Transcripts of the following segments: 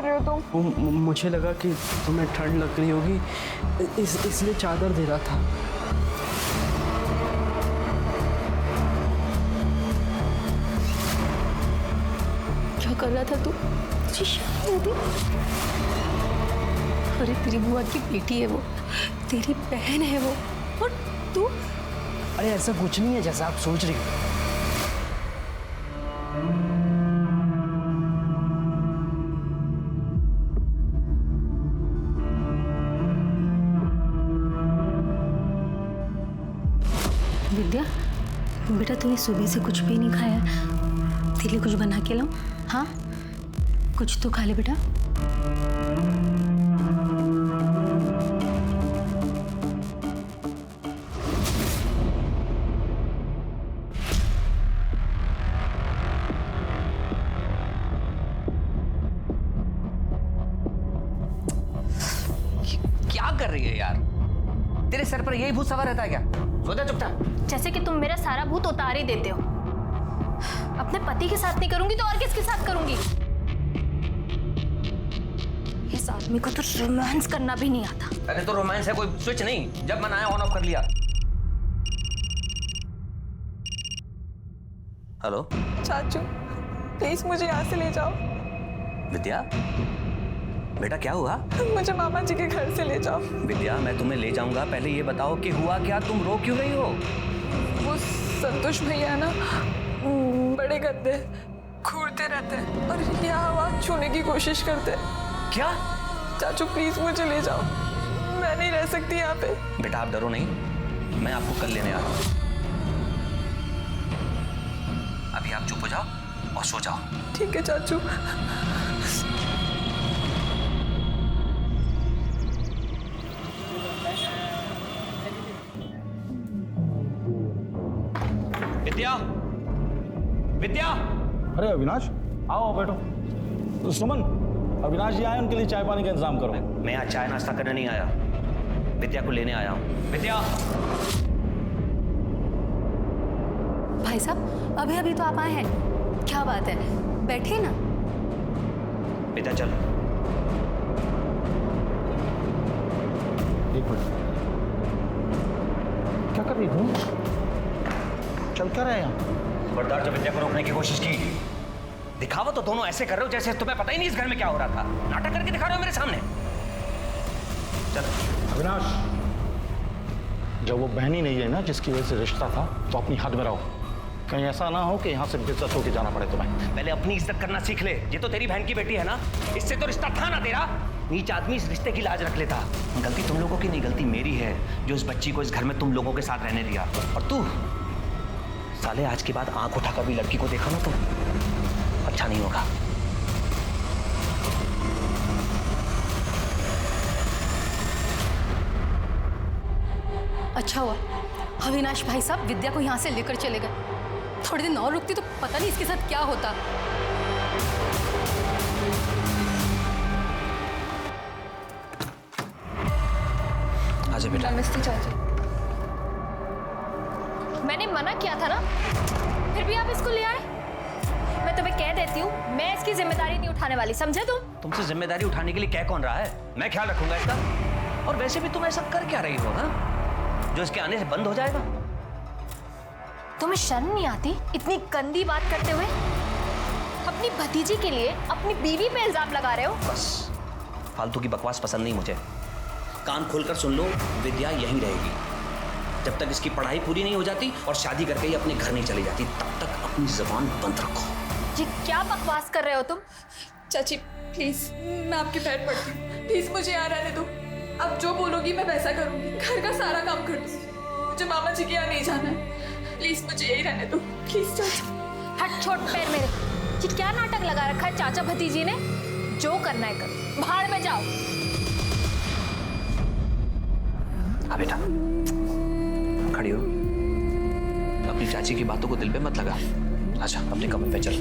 कर रहे हो तुम? मुझे लगा कि तुम्हें ठंड लग रही होगी, इसलिए चादर दे रहा था। क्या कर रहा था तू? तुझे शर्म नहीं आती? अरे तेरी बुआ की बेटी है वो, तेरी बहन है वो, और तू? अरे ऐसा कुछ नहीं है जैसा आप सोच रही हो। विद्या, बेटा तूने सुबह से कुछ भी नहीं खाया, तेरे लिए कुछ बना के लाऊं? हाँ, कुछ तो खा ले बेटा। क्या कर रही है यार? तेरे सर पर यही भूत सवार रहता है क्या? सो जा चुपचाप। जैसे कि तुम मेरा सारा भूत उतार ही देते हो। अपने पति के साथ नहीं करूंगी तो और किसके साथ करूंगी? इस आदमी को तो रोमांस करना भी नहीं आता। अरे तो रोमांस है कोई स्विच नहीं, जब मन आया ऑन ऑफ कर लिया। हेलो चाचू प्लीज मुझे यहाँ से ले जाओ। विद्या, बेटा क्या हुआ? मुझे मामा जी के घर से ले जाओ। विद्या मैं तुम्हें ले जाऊंगा, पहले ये बताओ कि हुआ क्या, तुम रो क्यों रही हो? वो संतोष भैया ना बड़े गंदे घूरते रहते हैं और ये आवाज छूने की कोशिश करते हैं। क्या? चाचू प्लीज मुझे ले जाओ, मैं नहीं रह सकती यहाँ पे। बेटा आप डरो नहीं, मैं आपको कल लेने आ रहा हूँ। अभी आप चुप हो जाओ और सो जाओ। ठीक है चाचू। विद्या, विद्या। अरे अविनाश, आओ बैठो। तो सुमन, अविनाश जी आए, उनके लिए चाय पानी का इंतजाम करो। मैं आज चाय नाश्ता करने नहीं आया, विद्या को लेने आया हूँ। विद्या। भाई साहब अभी अभी तो आप आए हैं, क्या बात है? बैठिए ना। विद्या चल। एक मिनट, क्या कर रही हूँ? चल क्या रहे यहाँ? खबरदार, जब विद्या को रोकने की कोशिश की, दिखावा तो दोनों ऐसे कर रहे हो जैसे तुम्हें पता ही नहीं इस घर में क्या हो रहा था। नाटक करके दिखा रहे हो मेरे सामने। चल। अविनाश, जब वो बहन ही नहीं है ना जिसकी वजह से रिश्ता था, तो अपनी हद में रहो। कहीं ऐसा ना हो कि यहाँ से बेइज्जत होके जाना पड़े तुम्हें। पहले अपनी इज्जत करना सीख ले। ये तो तेरी बहन की बेटी है ना, इससे तो रिश्ता था ना तेरा। नीच आदमी इस रिश्ते की लाज रख लेता। गलती तुम लोगों की नहीं, गलती मेरी है जो इस बच्ची को इस घर में तुम लोगों के साथ रहने दिया। और तू साले आज के बाद आंख उठा कभी लड़की को देखा ना तो अच्छा नहीं होगा। अच्छा हुआ अविनाश भाई साहब विद्या को यहाँ से लेकर चले गए। थोड़े दिन और रुकती तो पता नहीं इसके साथ क्या होता। आजा बेटा। नमस्ते चाची। मैंने मना किया था ना, फिर भी आप इसको ले आए। मैं तुम्हें कह देती हूँ, मैं इसकी जिम्मेदारी नहीं उठाने वाली, समझे तुम? तुमसे जिम्मेदारी उठाने के लिए कह कौन रहा है? मैं ख्याल रखूंगा इसका। और वैसे भी तुम ऐसा कर क्या रही हो, हाँ? जो इसके आने से बंद हो जाएगा। तुम्हें शर्म नहीं आती इतनी गंदी बात करते हुए? अपनी भतीजी के लिए अपनी बीवी पे इल्जाम लगा रहे हो। बस फालतू की बकवास पसंद नहीं मुझे। कान खोलकर सुन लो, विद्या यहीं रहेगी जब तक इसकी पढ़ाई पूरी नहीं हो जाती और शादी करके ही अपने घर नहीं चली जाती, तब तक अपनी जुबान बंद रखो। ये क्या बकवास कर रहे हो तुम? चाची प्लीज, मैं आपके पैर पड़ती हूँ, प्लीज मुझे यहाँ रहने दो। अब जो बोलोगी मैं वैसा करूंगी, घर का सारा काम कर दूंगी। मुझे मामा जी के यहाँ नहीं जाना है, प्लीज मुझे यही रहने दो, प्लीज चाची। हट छोट पैर मेरे। ये क्या नाटक लगा रखा है चाचा भतीजी ने? जो करना है करो, भाड़ में जाओ। हाँ बेटा, खड़ी हो। अपनी चाची की बातों को दिल पे मत लगा। अच्छा अपने कमरे पे चल।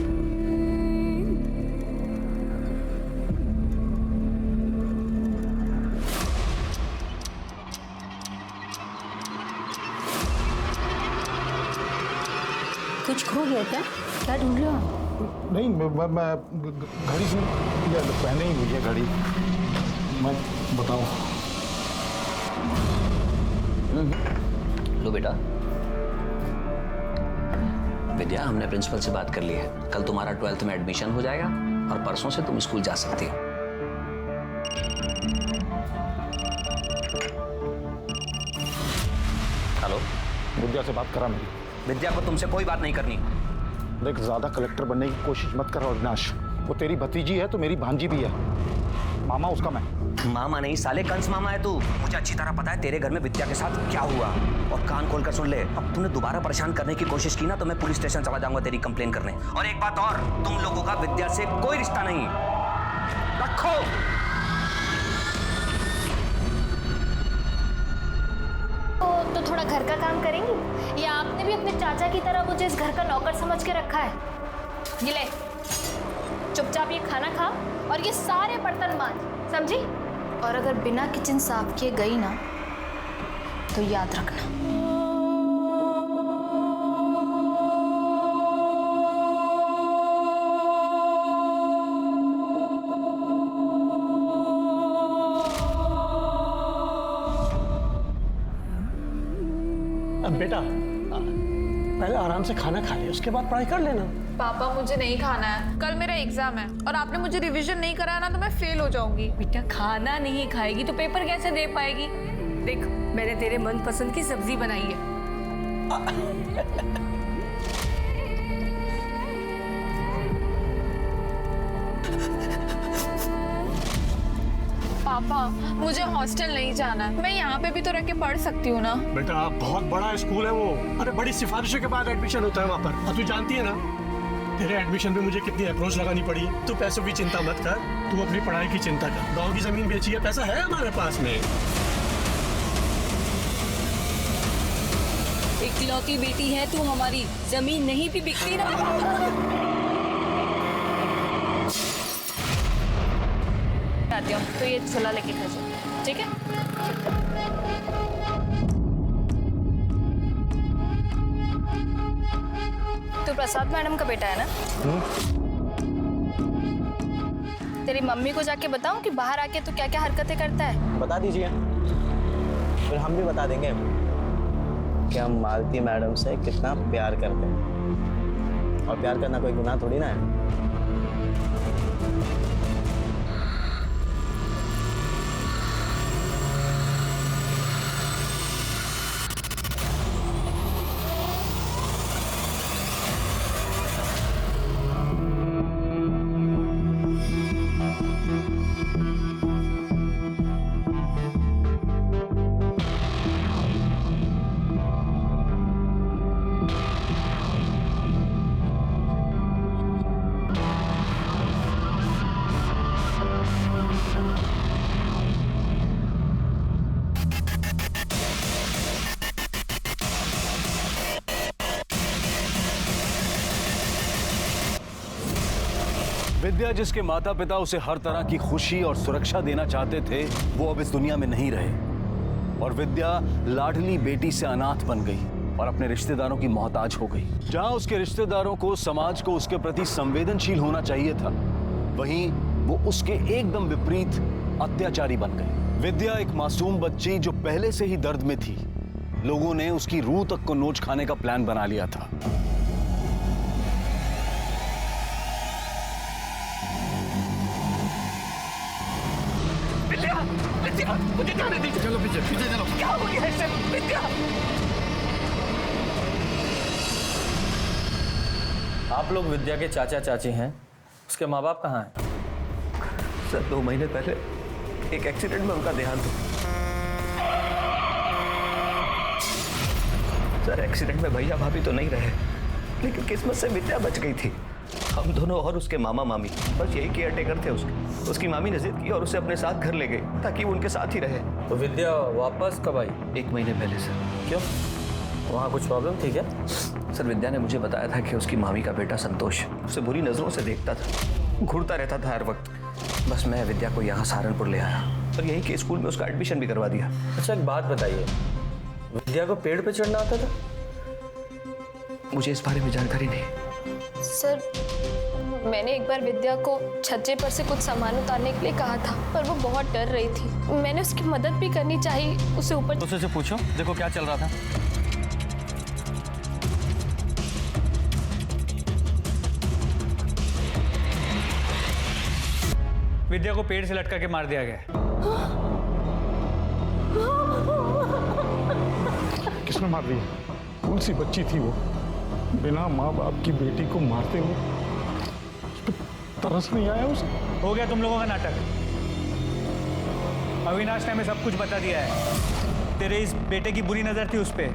कुछ खो गया क्या? क्या ढूंढ रहे हो? नहीं मैं घड़ी से या पहने ही हुई है घड़ी। मैं बताऊँ? लो बेटा। विद्या, हमने प्रिंसिपल से बात कर ली है। कल तुम्हारा 12th में एडमिशन हो जाएगा और परसों से तुम स्कूल जा सकती हो। हेलो, विद्या से बात करा मेरी। विद्या को तुमसे कोई बात नहीं करनी। देख, ज्यादा कलेक्टर बनने की कोशिश मत कर अविनाश। वो तेरी भतीजी है तो मेरी भांजी भी है। मामा उसका मैं। मामा नहीं साले, कंस मामा है तू। मुझे अच्छी तरह पता है तेरे घर में विद्या के साथ क्या हुआ। और कान खोलकर सुन ले, अब तूने दोबारा परेशान करने की कोशिश की ना तो मैं पुलिस स्टेशन चला जाऊंगा तेरी कंप्लेन करने। और एक बात और, तुम लोगों का विद्या से कोई रिश्ता नहीं। रखो। तो थोड़ा घर का काम करेंगी, या आपने भी अपने चाचा की तरह मुझे इस घर का नौकर समझ के रखा है? ये ले, चुपचाप ये खाना खा और ये सारे बर्तन मांज, समझी? और अगर बिना किचन साफ किए गई ना तो याद रखना। अब बेटा पहले आराम से खाना खा ले, उसके बाद पढ़ाई कर लेना। पापा मुझे नहीं खाना है, कल मेरा एग्जाम है और आपने मुझे रिवीजन नहीं कराया ना तो मैं फेल हो जाऊंगी। बेटा खाना नहीं खाएगी तो पेपर कैसे दे पाएगी? देख, मैंने तेरे मनपसंद की सब्जी बनाई है। पापा मुझे हॉस्टल नहीं जाना है, मैं यहाँ पे भी तो रह के पढ़ सकती हूँ ना। बेटा बहुत बड़ा स्कूल है वो। अरे बड़ी सिफारिशों के बाद एडमिशन होता है वहाँ पर। और तू जानती है ना, तेरे एडमिशन पे मुझे कितनी अप्रोच लगानी पड़ी। तू पैसों की चिंता मत कर, तू अपनी पढ़ाई की चिंता कर। गांव की जमीन बेची है, पैसा है हमारे पास में। इकलौती बेटी है तू हमारी, जमीन नहीं भी बिकती ना। आती हूँ तो ये छोला लेके खा जाओ, ठीक है? तू प्रसाद मैडम का बेटा है ना? तेरी मम्मी को जाके बताऊं कि बाहर आके तू क्या क्या हरकतें करता है? बता दीजिए, फिर हम भी बता देंगे कि हम मालती मैडम से कितना प्यार करते हैं। और प्यार करना कोई गुनाह थोड़ी ना है। विद्या, जिसके माता पिता उसे हर तरह की खुशी और सुरक्षा देना चाहते थे, वो अब इस दुनिया में नहीं रहे। और विद्या लाडली बेटी से अनाथ बन गई और अपने रिश्तेदारों की मोहताज हो गई। जहां उसके रिश्तेदारों को, समाज को उसके प्रति संवेदनशील होना चाहिए था, वहीं वो उसके एकदम विपरीत अत्याचारी बन गए। विद्या एक मासूम बच्ची जो पहले से ही दर्द में थी। लोगों ने उसकी रूह तक को नोच खाने का प्लान बना लिया था। मुझे जाने दीजिए। चलो पीछे पीछे चलो। क्या हो गया है सर? विद्या, आप लोग विद्या के चाचा चाची हैं, उसके माँ बाप कहाँ हैं? सर 2 महीने पहले एक एक्सीडेंट में उनका देहांत हुआ। सर एक्सीडेंट में भैया भाभी तो नहीं रहे, लेकिन किस्मत से विद्या बच गई थी। हम दोनों और उसके मामा मामी बस यही केयर टेकर थे उसके। उसकी मामी ने जिद की और उसे अपने साथ घर ले गई ताकि वो उनके साथ ही रहे। तो विद्या वापस कब आई? 1 महीने पहले सर। क्यों, वहाँ कुछ प्रॉब्लम थी क्या? सर विद्या ने मुझे बताया था कि उसकी मामी का बेटा संतोष उसे बुरी नजरों से देखता था, घूरता रहता था हर वक्त। बस मैं विद्या को यहाँ सहारनपुर ले आया और यहीं के स्कूल में उसका एडमिशन भी करवा दिया। अच्छा एक बात बताइए, विद्या को पेड़ पे चढ़ना आता था? मुझे इस बारे में जानकारी नहीं। सर मैंने एक बार विद्या को छज्जे पर से कुछ सामान उतारने के लिए कहा था, पर वो बहुत डर रही थी। मैंने उसकी मदद भी करनी चाहिए, उसे ऊपर। उसे पूछो, देखो क्या चल रहा था। विद्या को पेड़ से लटका के मार दिया गया। किसने मार दिया? कौन सी बच्ची थी वो? बिना माँ बाप की बेटी को मारते हुए उस पे तरस नहीं आया उसे? हो गया तुम लोगों का नाटक। अविनाश ने हमें सब कुछ बता दिया है। तेरे इस बेटे की बुरी नजर थी उस पे।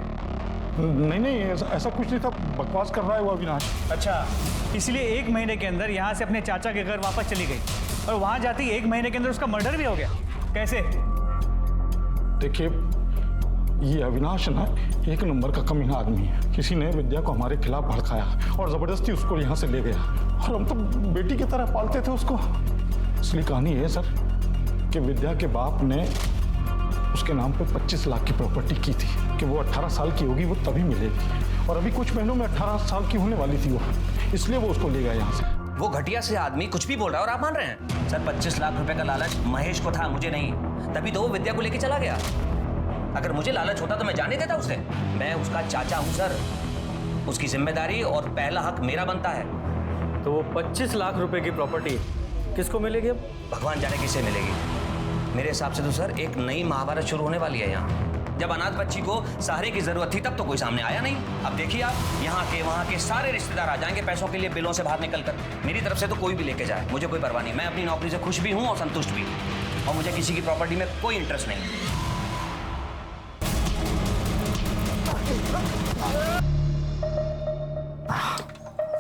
नहीं, ऐसा कुछ नहीं था। बकवास कर रहा है वो अविनाश। अच्छा, इसलिए 1 महीने के अंदर यहाँ से अपने चाचा के घर वापस चली गई और वहां जाती 1 महीने के अंदर उसका मर्डर भी हो गया। कैसे? देखिए, ये अविनाश ना एक नंबर का कमीना आदमी है। किसी ने विद्या को हमारे खिलाफ भड़काया और जबरदस्ती उसको यहाँ से ले गया, और हम तो बेटी की तरह पालते थे उसको। असली कहानी है सर कि विद्या के बाप ने उसके नाम पे 25 लाख की प्रॉपर्टी की थी कि वो 18 साल की होगी वो तभी मिलेगी, और अभी कुछ महीनों में 18 साल की होने वाली थी वो, इसलिए वो उसको ले गया यहाँ से। वो घटिया से आदमी कुछ भी बोल रहा है और आप मान रहे हैं? सर 25 लाख रुपए का लालच महेश को था, मुझे नहीं। तभी तो वो विद्या को लेके चला गया। अगर मुझे लालच होता तो मैं जाने देता उसे। मैं उसका चाचा हूं सर, उसकी जिम्मेदारी और पहला हक मेरा बनता है। तो वो 25 लाख रुपए की प्रॉपर्टी किसको मिलेगी अब? भगवान जाने किसे मिलेगी। मेरे हिसाब से तो सर एक नई महाभारत शुरू होने वाली है यहाँ। जब अनाथ बच्ची को सहारे की जरूरत थी तब तो कोई सामने आया नहीं। अब देखिए आप, यहाँ के वहाँ के सारे रिश्तेदार आ जाएंगे पैसों के लिए, बिलों से बाहर निकल कर। मेरी तरफ से तो कोई भी लेके जाए, मुझे कोई परवाह नहीं। मैं अपनी नौकरी से खुश भी हूँ और संतुष्ट भी, और मुझे किसी की प्रॉपर्टी में कोई इंटरेस्ट नहीं।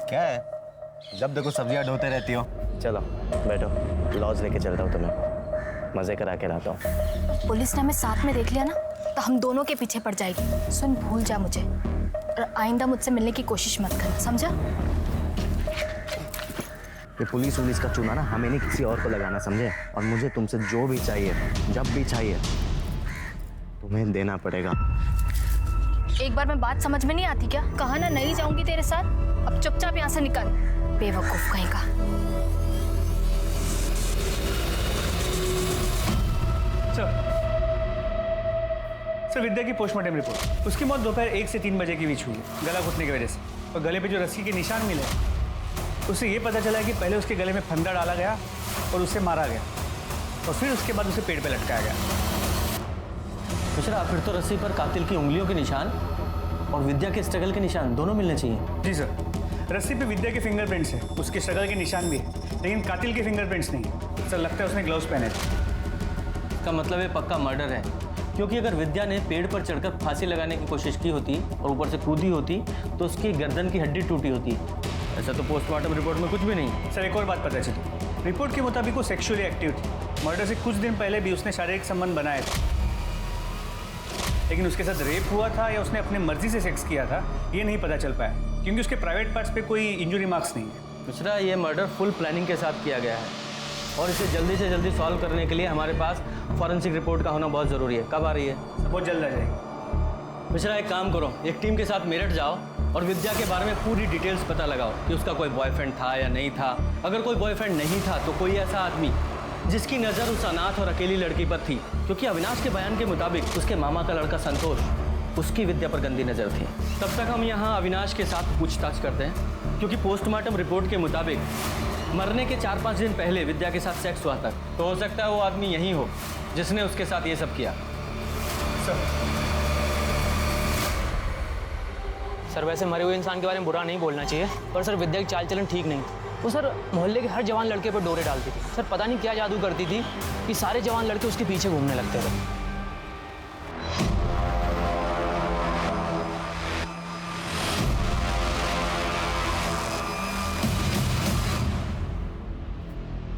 क्या है? जब देखो सब्जियां ढोते रहती हो। चलो बैठो, लॉज लेके चलता हूँ तुम्हें, मजे करा के लाता हूँ। पुलिस ने हमें साथ में देख लिया ना तो हम दोनों के पीछे पड़ जाएगी। सुन, भूल जा मुझे और आइंदा मुझसे मिलने की कोशिश मत करना, समझा? ये पुलिस का चूना ना हमें नहीं किसी और को लगाना, समझे? और मुझे तुमसे जो भी चाहिए, जब भी चाहिए, तुम्हें देना पड़ेगा। एक बार में बात समझ में नहीं आती क्या? कहा ना नहीं जाऊंगी तेरे साथ, अब चुपचाप यहाँ से निकल, बेवकूफ कहीं का। सर विद्या की पोस्टमार्टम रिपोर्ट, उसकी मौत दोपहर 1 से 3 बजे के बीच हुई है, गला घुटने की वजह से। और गले पे जो रस्सी के निशान मिले, उससे ये पता चला है कि पहले उसके गले में फंदा डाला गया और उसे मारा गया, और फिर उसके बाद उसे पेड़ पे लटकाया गया। मिश्रा, फिर तो रस्सी पर कातिल की उंगलियों के निशान और विद्या के स्ट्रगल के निशान दोनों मिलने चाहिए। जी सर, रस्सी पे विद्या के फिंगरप्रिंट्स हैं, उसके स्ट्रगल के निशान भी है, लेकिन कातिल के फिंगरप्रिंट्स नहीं। सर लगता है उसने ग्लव्स पहने थे। इसका मतलब है पक्का मर्डर है, क्योंकि अगर विद्या ने पेड़ पर चढ़कर फांसी लगाने की कोशिश की होती और ऊपर से कूदी होती तो उसकी गर्दन की हड्डी टूटी होती। ऐसा तो पोस्टमार्टम रिपोर्ट में कुछ भी नहीं। सर एक और बात पता चली, रिपोर्ट के मुताबिक वो सेक्सुअली एक्टिव थी। मर्डर से कुछ दिन पहले भी उसने शारीरिक संबंध बनाए थे, लेकिन उसके साथ रेप हुआ था या उसने अपनी मर्जी से सेक्स किया था ये नहीं पता चल पाया, क्योंकि उसके प्राइवेट पार्ट्स पे कोई इंजुरी मार्क्स नहीं है। मिश्रा, ये मर्डर फुल प्लानिंग के साथ किया गया है और इसे जल्दी से जल्दी सॉल्व करने के लिए हमारे पास फॉरेंसिक रिपोर्ट का होना बहुत ज़रूरी है। कब आ रही है? बहुत जल्द आ जाएगी। मिश्रा, एक काम करो, एक टीम के साथ मेरठ जाओ और विद्या के बारे में पूरी डिटेल्स पता लगाओ कि उसका कोई बॉयफ्रेंड था या नहीं था। अगर कोई बॉयफ्रेंड नहीं था तो कोई ऐसा आदमी जिसकी नज़र उस अनाथ और अकेली लड़की पर थी, क्योंकि अविनाश के बयान के मुताबिक उसके मामा का लड़का संतोष, उसकी विद्या पर गंदी नज़र थी। तब तक हम यहाँ अविनाश के साथ पूछताछ करते हैं, क्योंकि पोस्टमार्टम रिपोर्ट के मुताबिक मरने के 4-5 दिन पहले विद्या के साथ सेक्स हुआ था, तो हो सकता है वो आदमी यही हो जिसने उसके साथ ये सब किया। सर वैसे मरे हुए इंसान के बारे में बुरा नहीं बोलना चाहिए, पर सर विद्या की चाल चलन ठीक नहीं। वो सर मोहल्ले के हर जवान लड़के पर डोरे डालती थी। सर पता नहीं क्या जादू करती थी कि सारे जवान लड़के उसके पीछे घूमने लगते थे।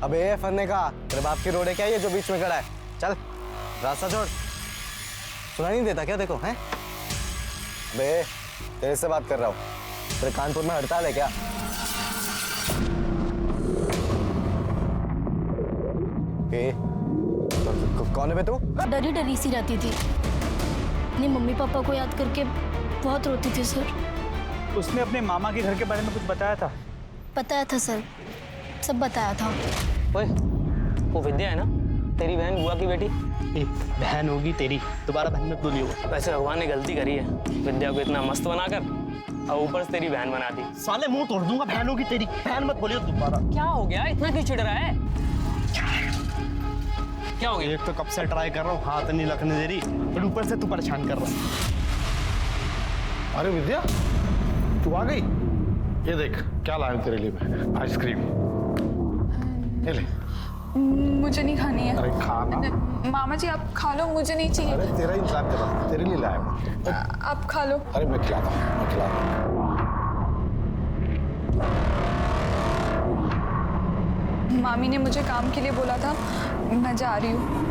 अबे फन्ने का, तेरे बाप की रोड है क्या ये जो बीच में खड़ा है? चल रास्ता छोड़। सुनाई नहीं देता क्या? देखो हैं बे, तेरे से बात कर रहा हूँ। तेरे कानपुर में हड़ताल है क्या? कौन है बे तू? डरी डरी सी रहती थी, अपनी मम्मी पापा को याद करके बहुत रोती थी सर। उसने अपने मामा के घर के बारे में कुछ बताया था? बताया था सर, सब बताया था। ओए, वो विद्या है ना, तेरी बहन बुआ की बेटी? बहन होगी तेरी, दोबारा बहन मत बोलियो। वैसे भगवान ने गलती करी है, विद्या को इतना मस्त बनाकर और ऊपर से तेरी बहन बना दी। साले मुंह तोड़ दूंगा, बहन होगी तेरी, बहन मत बोलियो दोबारा। क्या हो गया, इतना क्यों चिढ़ रहा है? क्या हो गया? एक तो कब से ट्राई कर रहा हूँ, हाथ नहीं लगने दे रही, और ऊपर से तू परेशान कर रहा है। अरे विद्या, तू आ गई? ये देख क्या लाया हूं तेरे लिए मैं, आइसक्रीम। ये ले। मुझे नहीं खानी है। अरे खाना। मामा जी आप खा लो, मुझे नहीं चाहिए। अरे तेरा इंतजार कर रहा हूं, तेरे लिए लाया मैं। आप खा लो। अरे मैं खिलाता हूं, मैं खिलाता हूं। मामी ने मुझे काम के लिए बोला था, मैं जा रही हूँ।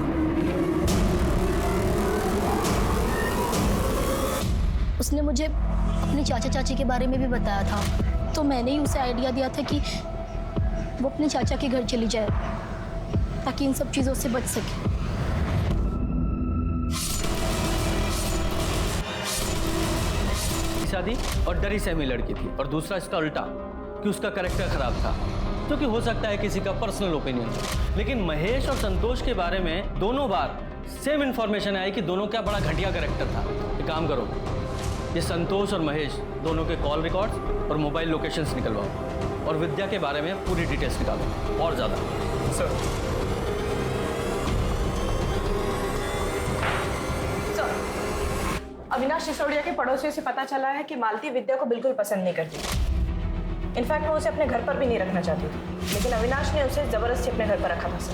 उसने मुझे अपने चाचा चाची के बारे में भी बताया था, तो मैंने ही उसे आइडिया दिया था कि वो अपने चाचा के घर चली जाए ताकि इन सब चीज़ों से बच सके। शादी और डरी सहमी लड़की थी, और दूसरा इसका उल्टा कि उसका कैरेक्टर खराब था, जो कि हो सकता है किसी का पर्सनल ओपिनियन। लेकिन महेश और संतोष के बारे में दोनों बार सेम इंफॉर्मेशन आई कि दोनों का बड़ा घटिया कैरेक्टर था। एक काम करो, ये संतोष और महेश दोनों के कॉल रिकॉर्ड्स और मोबाइल लोकेशंस निकलवाओ, और विद्या के बारे में पूरी डिटेल्स निकालो और ज़्यादा। सर, अविनाश सिसोदिया के पड़ोसियों से पता चला है कि मालती विद्या को बिल्कुल पसंद नहीं करती। इनफैक्ट वो उसे अपने घर पर भी नहीं रखना चाहती थी, लेकिन अविनाश ने उसे जबरदस्ती अपने घर पर रखा था सर।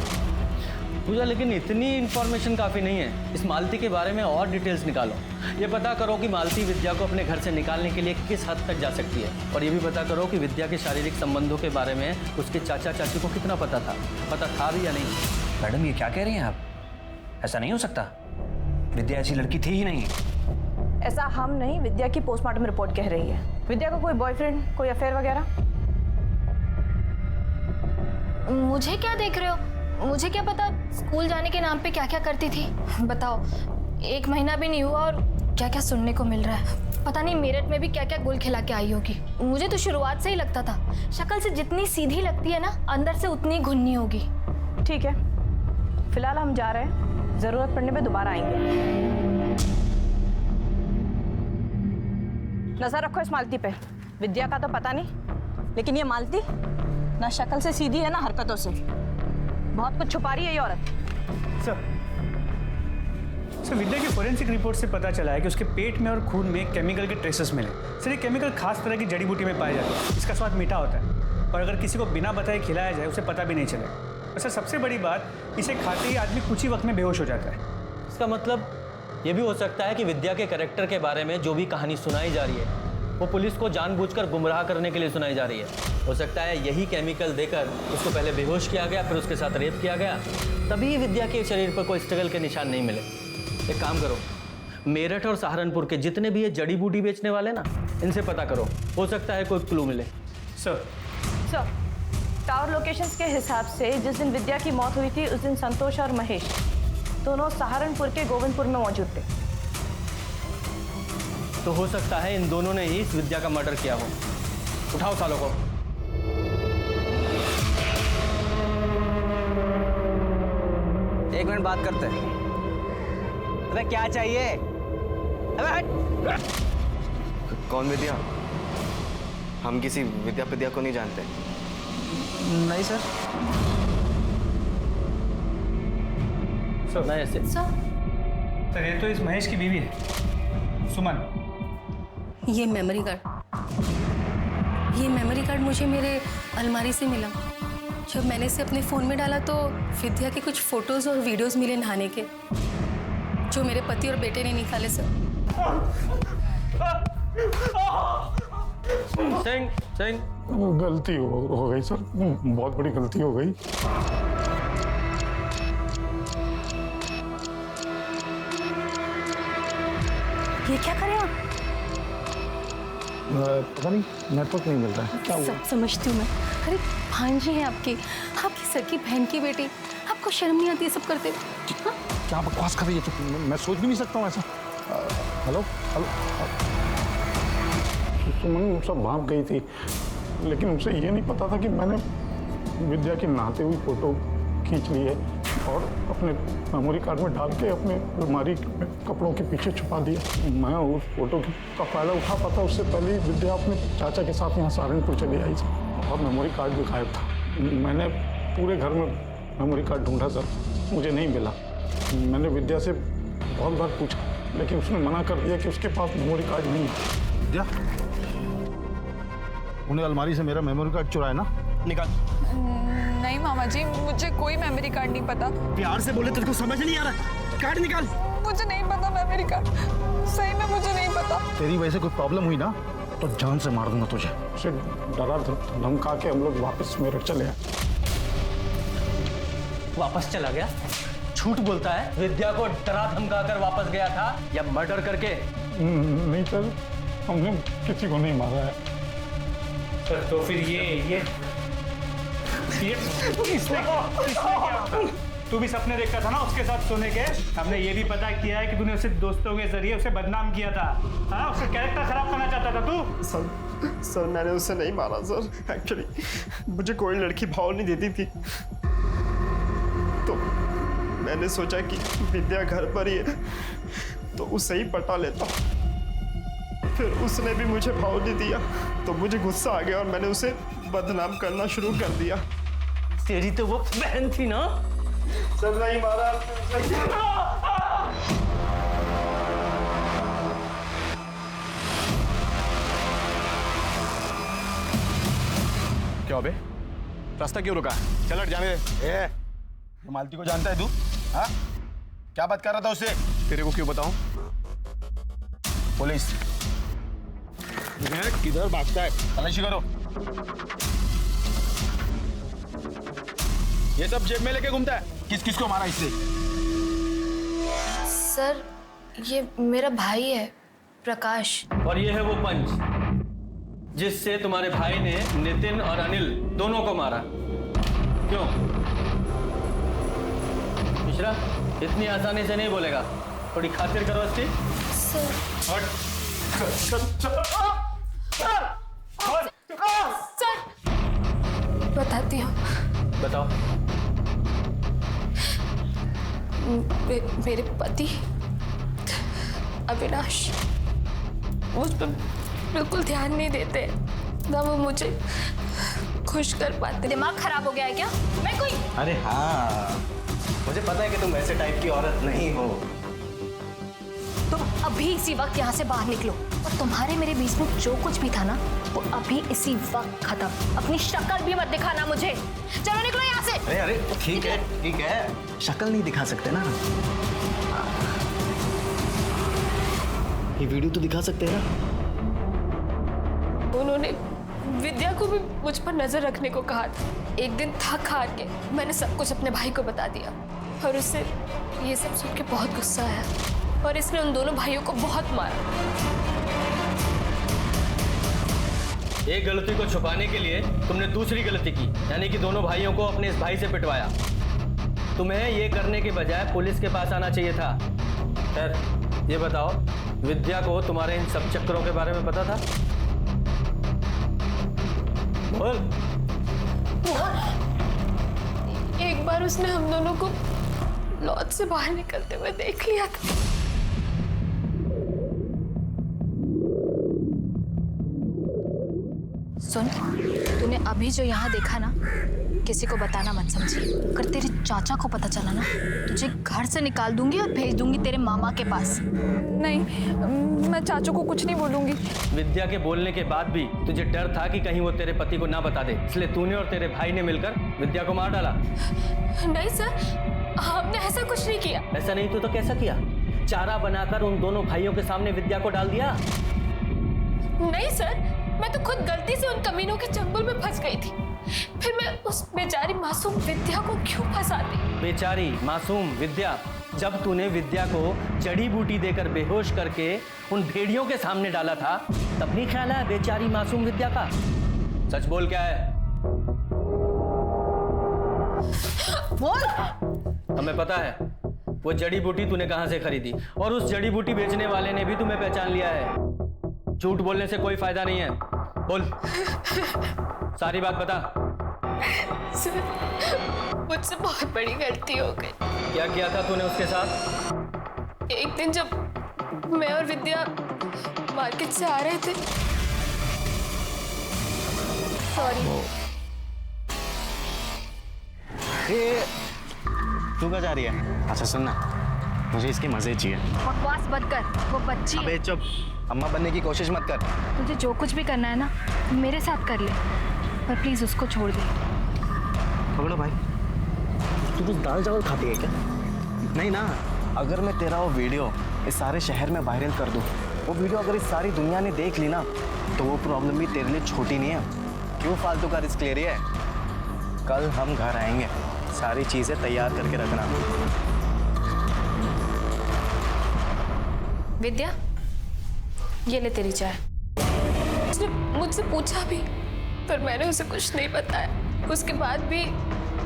पूजा, लेकिन इतनी इन्फॉर्मेशन काफ़ी नहीं है। इस मालती के बारे में और डिटेल्स निकालो। ये पता करो कि मालती विद्या को अपने घर से निकालने के लिए किस हद तक जा सकती है, और ये भी पता करो कि विद्या के शारीरिक संबंधों के बारे में उसके चाचा चाची को कितना पता था भी या नहीं। मैडम ये क्या कह रही हैं आप? ऐसा नहीं हो सकता, विद्या ऐसी लड़की थी ही नहीं। ऐसा हम नहीं, विद्या की पोस्टमार्टम रिपोर्ट कह रही है। विद्या को कोई बॉयफ्रेंड, कोई अफेयर वगैरह? मुझे क्या देख रहे हो? मुझे क्या पता स्कूल जाने के नाम पे क्या क्या करती थी। बताओ, 1 महीना भी नहीं हुआ और क्या क्या सुनने को मिल रहा है। पता नहीं मेरठ में भी क्या क्या गुल खिला के आई होगी। मुझे तो शुरुआत से ही लगता था, शक्ल से जितनी सीधी लगती है ना, अंदर से उतनी घुन्नी होगी। ठीक है, फिलहाल हम जा रहे हैं, जरूरत पड़ने पे दोबारा आएंगे। नजर रखो इस मालती पे। विद्या का तो पता नहीं, लेकिन ये मालती ना शक्ल से सीधी है ना हरकतों से। बहुत कुछ छुपा रही है ये औरत। सर, विद्या की फोरेंसिक रिपोर्ट से पता चला है कि उसके पेट में और खून में केमिकल के ट्रेसेस मिले। सर, ये केमिकल खास तरह की जड़ी बूटी में पाए जाते हैं। इसका स्वाद मीठा होता है, और अगर किसी को बिना बताए खिलाया जाए उसे पता भी नहीं चलेगा। और सर, सबसे बड़ी बात, इसे खाते ही आदमी कुछ ही वक्त में बेहोश हो जाता है। इसका मतलब ये भी हो सकता है कि विद्या के कैरेक्टर के बारे में जो भी कहानी सुनाई जा रही है वो पुलिस को जानबूझकर गुमराह करने के लिए सुनाई जा रही है। हो सकता है यही केमिकल देकर उसको पहले बेहोश किया गया, फिर उसके साथ रेप किया गया, तभी विद्या के शरीर पर कोई स्ट्रगल के निशान नहीं मिले। एक काम करो, मेरठ और सहारनपुर के जितने भी ये जड़ी बूटी बेचने वाले ना, इनसे पता करो, हो सकता है कोई क्लू मिले। सर, टावर लोकेशंस के हिसाब से जिस दिन विद्या की मौत हुई थी उस दिन संतोष और महेश दोनों सहारनपुर के गोविंदपुर में मौजूद थे। तो हो सकता है इन दोनों ने ही इस विद्या का मर्डर किया हो। उठाओ सालों को। एक मिनट बात करते हैं। अबे क्या चाहिए? अबे हट। कौन विद्या? हम किसी विद्या को नहीं जानते। नहीं सर। सर, सर, ये तो इस महेश की बीवी है, सुमन। ये मेमोरी कार्ड मुझे मेरे अलमारी से मिला। जब मैंने इसे अपने फ़ोन में डाला तो विद्या के कुछ फोटोज़ और वीडियोज़ मिले नहाने के, जो मेरे पति और बेटे ने निकाले सर। सिंह, गलती हो गई सर, बहुत बड़ी गलती हो गई। ये क्या करें आप? पता नहीं, नेटवर्क नहीं मिल रहा है। क्या हुआ? सब समझती हूँ मैं। अरे भांजी है आपकी सगी बहन की बेटी, आपको शर्म नहीं आती है सब करते? हाँ? क्या बकवास कर रही है? तो मैं सोच भी नहीं सकता हूँ ऐसा। हेलो। सुमन सब भाग गई थी, लेकिन उसे ये नहीं पता था कि मैंने विद्या की नहाते हुई फोटो खींच ली है और अपने मेमोरी कार्ड में डाल के अपने अलमारी में कपड़ों के पीछे छुपा दिया। मैं उस फोटो का फायदा उठा पाता उससे पहले ही विद्या अपने चाचा के साथ यहाँ सहारनपुर चली आई सर, और मेमोरी कार्ड भी गायब था। मैंने पूरे घर में मेमोरी कार्ड ढूंढा सर, मुझे नहीं मिला। मैंने विद्या से बहुत बार पूछा लेकिन उसने मना कर दिया कि उसके पास मेमोरी कार्ड नहीं है। विद्या, उन्हें अलमारी से मेरा मेमोरी कार्ड चुराया ना? निकाल। नहीं मामा जी, मुझे कोई मेमोरी कार्ड नहीं पता। प्यार से बोले, तेरे को समझ नहीं आ रहा? कार्ड निकाल। मुझे नहीं पता मेमोरी कार्ड, सही में मुझे नहीं पता। तेरी वजह से कोई प्रॉब्लम हुई ना तो जान से मार दूंगा तुझे। उसे डरा धमका के हम लोग वापस मेरठ चले आए। वापस चला गया? झूठ बोलता है। विद्या को डरा धमका कर वापस गया था या मर्डर करके? नहीं सर, हमने किसी को नहीं मारा है। तो फिर ये इसने क्या? तू भी सपने देखता था ना उसके साथ सोने के? हमने ये भी पता किया है कि तूने उसे दोस्तों के जरिए उसे बदनाम किया था। हाँ, उसका कैरेक्टर खराब करना चाहता था तू। सर मैंने उसे नहीं मारा सर। एक्चुअली मुझे कोई लड़की भाव नहीं देती थी, तो मैंने सोचा कि विद्या घर पर ही है तो उसे ही पटा लेता। फिर उसने भी मुझे भाव नहीं दिया तो मुझे गुस्सा आ गया और मैंने उसे बदनाम करना शुरू कर दिया। तेरी तो वो बहन थी ना? सर नहीं मारा। क्या बे, रास्ता क्यों रुका? चल हट, जाने दे। मालती को जानता है तू? हाँ, क्या बात कर रहा था उससे? तेरे को क्यों बताऊं? पुलिस किधर भागता है? तलाशी करो। ये सब जेब में लेके घूमता है। किस किस को मारा इससे? सर ये मेरा भाई है प्रकाश। और ये है वो पंच जिससे तुम्हारे भाई ने नितिन और अनिल दोनों को मारा। क्यों मिश्रा, इतनी आसानी से नहीं बोलेगा, थोड़ी खातिर करो इसकी। सर बताती हूँ। बताओ। मेरे पति अविनाश मुझ पर बिल्कुल ध्यान नहीं देते, ना वो मुझे खुश कर पाते। दिमाग खराब हो गया है क्या? मैं कोई? अरे हाँ, मुझे पता है कि तुम ऐसे टाइप की औरत नहीं हो। तुम अभी इसी वक्त यहाँ से बाहर निकलो और तुम्हारे मेरे बीच में जो कुछ भी था ना वो अभी इसी वक्त खत्म। अपनी शक्ल भी मत दिखाना मुझे। चलो निकलो यहाँ से। अरे अरे ठीक है, शक्ल नहीं दिखा सकते ना। ये वीडियो तो दिखा सकते हैं ना। उन्होंने विद्या को भी मुझ पर नजर रखने को कहा था। एक दिन थक हार के मैंने सब कुछ अपने भाई को बता दिया और उससे ये सब सुन के बहुत गुस्सा आया और इसने उन दोनों भाइयों को बहुत मारा। एक गलती को छुपाने के लिए तुमने दूसरी गलती की, यानी कि दोनों भाइयों को अपने इस भाई से पिटवाया। तुम्हें ये करने के बजाय पुलिस के पास आना चाहिए था। खैर ये बताओ, विद्या को तुम्हारे इन सब चक्करों के बारे में पता था? बोल। एक बार उसने हम दोनों को लॉज से बाहर निकलते हुए देख लिया था। सुन, तूने अभी जो यहाँ देखा ना, किसी को बताना मत समझी। अगर तेरे चाचा को पता चला ना, तुझे घर से निकाल दूंगी और भेज दूंगी तेरे मामा के पास। नहीं, मैं चाचू को कुछ नहीं बोलूंगी। विद्या के बोलने के बाद भी तुझे डर था कि कहीं वो तेरे पति को ना बता दे, इसलिए तूने और तेरे भाई ने मिलकर विद्या को मार डाला। नहीं सर, हमने ऐसा कुछ नहीं किया। ऐसा नहीं तो कैसा किया? चारा बनाकर उन दोनों भाइयों के सामने विद्या को डाल दिया। नहीं सर, मैं तो खुद गलती से उन कमीनों के चंगुल में फंस गई थी। फिर मैं उस बेचारी मासूम विद्या को क्यों फंसाती? बेचारी मासूम विद्या? जब तूने विद्या को जड़ी बूटी देकर बेहोश करके उन भेड़ियों के सामने डाला था, तब नहीं ख्याल आया बेचारी मासूम विद्या का? सच बोल, क्या है? बोल। हमें पता है वो जड़ी बूटी तूने कहां से खरीदी, और उस जड़ी बूटी बेचने वाले ने भी तुम्हें पहचान लिया है। झूठ बोलने से कोई फायदा नहीं है। बोल, सारी बात बता। सर, मुझसे बहुत बड़ी गलती हो गई। क्या किया था तूने उसके साथ? एक दिन जब मैं और विद्या मार्केट से आ रहे थे, सॉरी। ये तू कहाँ जा रही है? अच्छा सुनना, मुझे इसके मजे चाहिए। बकवास मत कर, वो बच्ची है। अबे चुप, अम्मा बनने की कोशिश मत कर। तुझे जो कुछ भी करना है ना मेरे साथ कर ले, पर प्लीज उसको छोड़ दे। पकड़ो भाई। तू कुछ दाल चावल खाती है क्या? नहीं ना। अगर मैं तेरा वो वीडियो इस सारे शहर में वायरल कर दूं, वो वीडियो अगर इस सारी दुनिया ने देख ली ना, तो वो प्रॉब्लम भी तेरे लिए छोटी नहीं है। क्यों फालतू का रिस्क ले रही है? कल हम घर आएंगे, सारी चीजें तैयार करके रखना। विद्या, ये ले तेरी चाय। उसने मुझसे पूछा भी, पर मैंने उसे कुछ नहीं बताया। उसके बाद भी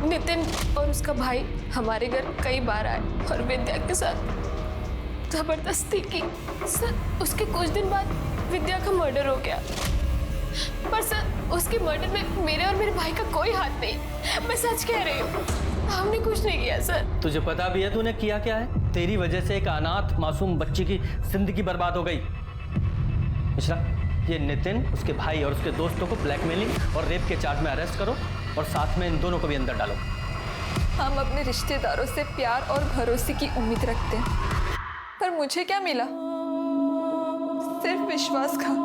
नितिन और उसका भाई हमारे घर कई बार आए और विद्या के साथ जबरदस्ती की। सर, उसके कुछ दिन बाद विद्या का मर्डर हो गया। पर सर, उसके मर्डर में मेरे और मेरे भाई का कोई हाथ नहीं। मैं सच कह रही हूँ, हमने कुछ नहीं किया सर। तुझे पता भी है तूने किया क्या है? तेरी वजह से एक अनाथ मासूम बच्ची की जिंदगी बर्बाद हो गई। मिश्रा, ये नितिन, उसके भाई और उसके दोस्तों को ब्लैकमेलिंग और रेप के चार्ज में अरेस्ट करो और साथ में इन दोनों को भी अंदर डालो। हम अपने रिश्तेदारों से प्यार और भरोसे की उम्मीद रखते हैं, पर मुझे क्या मिला? सिर्फ विश्वासघात।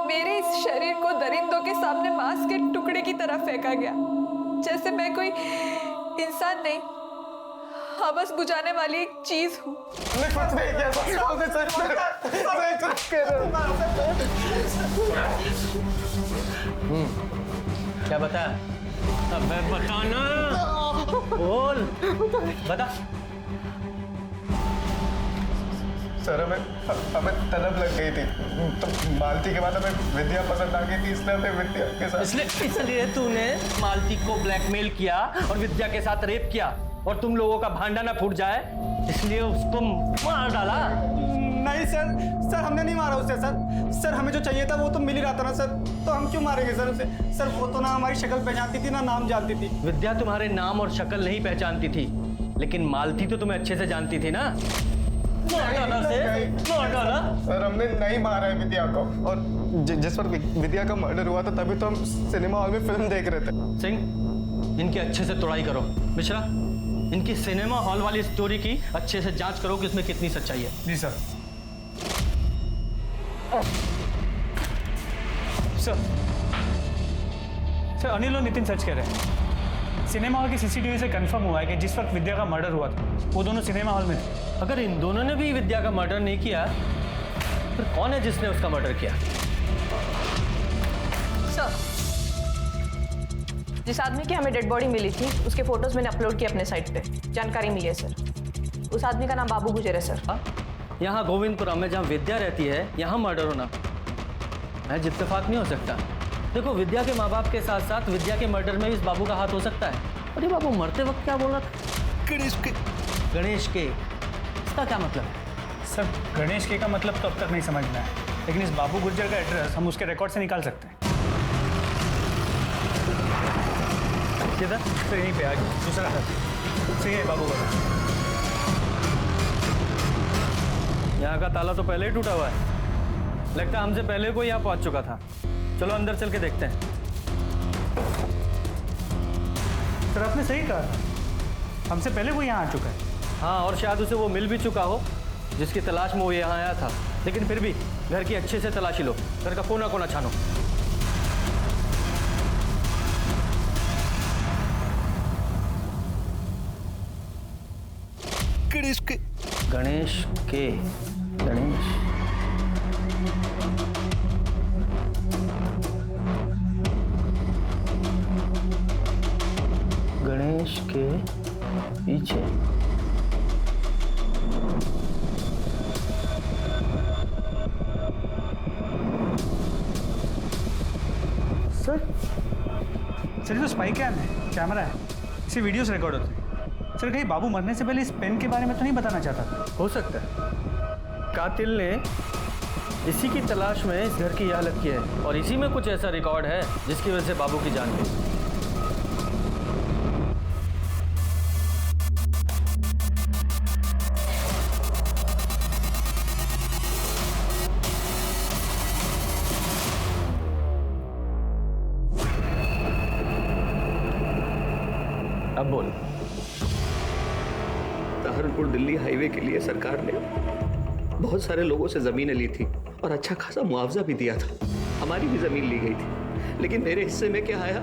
मेरे इस शरीर को दरिंदों के सामने मांस के टुकड़े की तरह फेंका गया, जैसे मैं कोई इंसान नहीं, हवस बुझाने वाली एक चीज हूँ। क्या बता? अबे बताना, बोल, बता। सर हमें तलब लग गई थी, तो मालती के बाद हमें विद्या पसंद आ गई थी, इसलिए हमें विद्या के साथ। इसलिए तूने मालती को ब्लैकमेल किया और विद्या के साथ रेप किया, और तुम लोगों का भांडा ना फूट जाए इसलिए उसको मार डाला। नहीं सर, हमने नहीं मारा उसे सर। हमें जो चाहिए था वो तो मिल ही रहा था ना सर, तो हम क्यों मारेंगे सर उसे? सर, वो तो ना हमारी शक्ल पहचानती थी ना नाम जानती थी। विद्या तुम्हारे नाम और शक्ल नहीं पहचानती थी, लेकिन मालती तो तुम्हें अच्छे से जानती थी ना। मार डाला। सर, हमने नहीं मारा है विद्या को, और जिस पर विद्या का मर्डर हुआ था तभी तो हम सिनेमा हॉल में फिल्म देख रहे थे। सिंह, इनकी अच्छे से तोड़ाई करो। मिश्रा, इनकी सिनेमा हॉल वाली स्टोरी की अच्छे से जांच करो कि इसमें कितनी सच्चाई है। जी सर। सर, अनिल और नितिन सच कह रहे हैं। सिनेमा हॉल की सीसीटीवी से कंफर्म हुआ है कि जिस वक्त विद्या का मर्डर हुआ था वो दोनों सिनेमा हॉल में थे। अगर इन दोनों ने भी विद्या का मर्डर नहीं किया, फिर कौन है जिसने उसका मर्डर किया? सर, जिस आदमी की हमें डेड बॉडी मिली थी उसके फोटोज मैंने अपलोड किए अपने साइट पे, जानकारी मिली है सर। उस आदमी का नाम बाबू गुजर है सर। यहाँ गोविंदपुरा में जहाँ विद्या रहती है, यहाँ मर्डर होना महज इत्तेफाक नहीं हो सकता। देखो, विद्या के माँ बाप के साथ साथ विद्या के मर्डर में भी इस बाबू का हाथ हो सकता है। अरे बाबू मरते वक्त क्या बोल रहा था? गणेश के। इसका क्या मतलब है? सर, गणेश के का मतलब तो अब तक नहीं समझ में आया, लेकिन इस बाबू गुर्जर का एड्रेस हम उसके रिकॉर्ड से निकाल सकते हैं। किधर? सर, यहीं पे आगे दूसरा घर। सही है बाबू का। यहाँ का ताला तो पहले ही टूटा हुआ है, लगता है हमसे पहले कोई यहाँ पहुँच चुका था। चलो अंदर चल के देखते हैं। सर, आपने सही कहा, हमसे पहले वो यहाँ आ चुका है। हाँ, और शायद उसे वो मिल भी चुका हो जिसकी तलाश में वो यहाँ आया था। लेकिन फिर भी घर की अच्छे से तलाशी लो, घर का कोना कोना छानो। गणेश के गणेश गणेश के पीछे। सर, ये तो स्पाई कैम है, कैमरा है, इसे वीडियोस रिकॉर्ड होते हैं। सर, कहीं बाबू मरने से पहले इस पेन के बारे में तो नहीं बताना चाहता था? हो सकता है कातिल ने इसी की तलाश में इस घर की यह हालत की है और इसी में कुछ ऐसा रिकॉर्ड है जिसकी वजह से बाबू की जान गई। अब बोल। सहारनपुर दिल्ली हाईवे के लिए सरकार ने बहुत सारे लोगों से जमीनें ली थी और अच्छा खासा मुआवजा भी दिया था। हमारी भी जमीन ली गई थी, लेकिन मेरे हिस्से में क्या आया?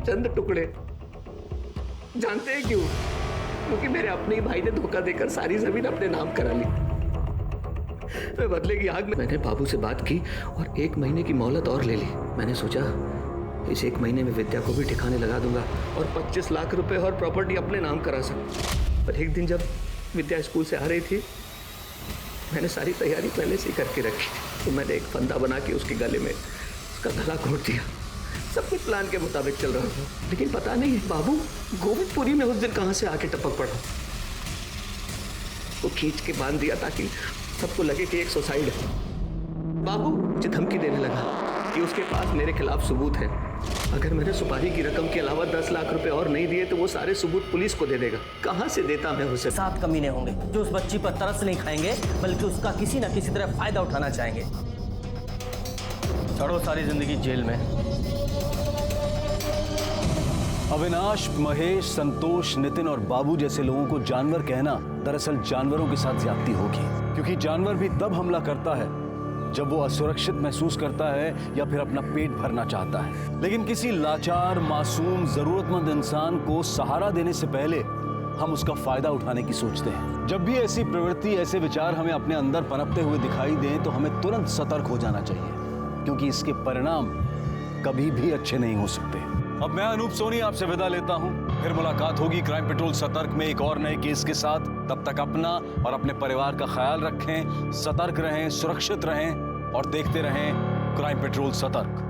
चंद टुकड़े। जानते हैं क्यों? क्योंकि मेरे अपने ही भाई ने धोखा देकर सारी जमीन अपने नाम करा ली। मैं बदले की आग में मैंने बाबू से बात की और 1 महीने की मोहलत और ले ली। मैंने सोचा इस 1 महीने में विद्या को भी ठिकाने लगा दूंगा और 25 लाख रुपए और प्रॉपर्टी अपने नाम करा सकूं। पर एक दिन जब विद्या स्कूल से आ रही थी, मैंने सारी तैयारी पहले से ही करके रखी थी, तो मैंने एक फंदा बना के उसके गले में उसका गला घोट दिया। सब कुछ प्लान के मुताबिक चल रहा था, लेकिन पता नहीं बाबू गोविंदपुरी में उस दिन कहां से आके टपक पड़ा। वो खींच के बांध दिया ताकि सबको लगे कि एक सुसाइड है। बाबू मुझे धमकी देने लगा कि उसके पास मेरे खिलाफ सबूत है। अगर मैंने सुपारी की रकम के अलावा 10 लाख रुपए और नहीं दिए तो वो सारे सबूत पुलिस को दे देगा। कहां से देता मैं उसे? 7 कमीने होंगे जो उस बच्ची पर तरस नहीं खाएंगे, बल्कि उसका किसी न किसी तरह फायदा उठाना चाहेंगे। सड़ो सारी जिंदगी जेल में। अविनाश, महेश, संतोष, नितिन और बाबू जैसे लोगों को जानवर कहना दरअसल जानवरों के साथ ज्यादती होगी, क्योंकि जानवर भी तब हमला करता है जब वो असुरक्षित महसूस करता है या फिर अपना पेट भरना चाहता है। लेकिन किसी लाचार, मासूम, जरूरतमंद इंसान को सहारा देने से पहले हम उसका फायदा उठाने की सोचते हैं। जब भी ऐसी प्रवृत्ति, ऐसे विचार हमें अपने अंदर पनपते हुए दिखाई दें तो हमें तुरंत सतर्क हो जाना चाहिए, क्योंकि इसके परिणाम कभी भी अच्छे नहीं हो सकते। अब मैं अनूप सोनी आपसे विदा लेता हूं। फिर मुलाकात होगी क्राइम पेट्रोल सतर्क में एक और नए केस के साथ। तब तक अपना और अपने परिवार का ख्याल रखें, सतर्क रहें, सुरक्षित रहें और देखते रहें क्राइम पेट्रोल सतर्क।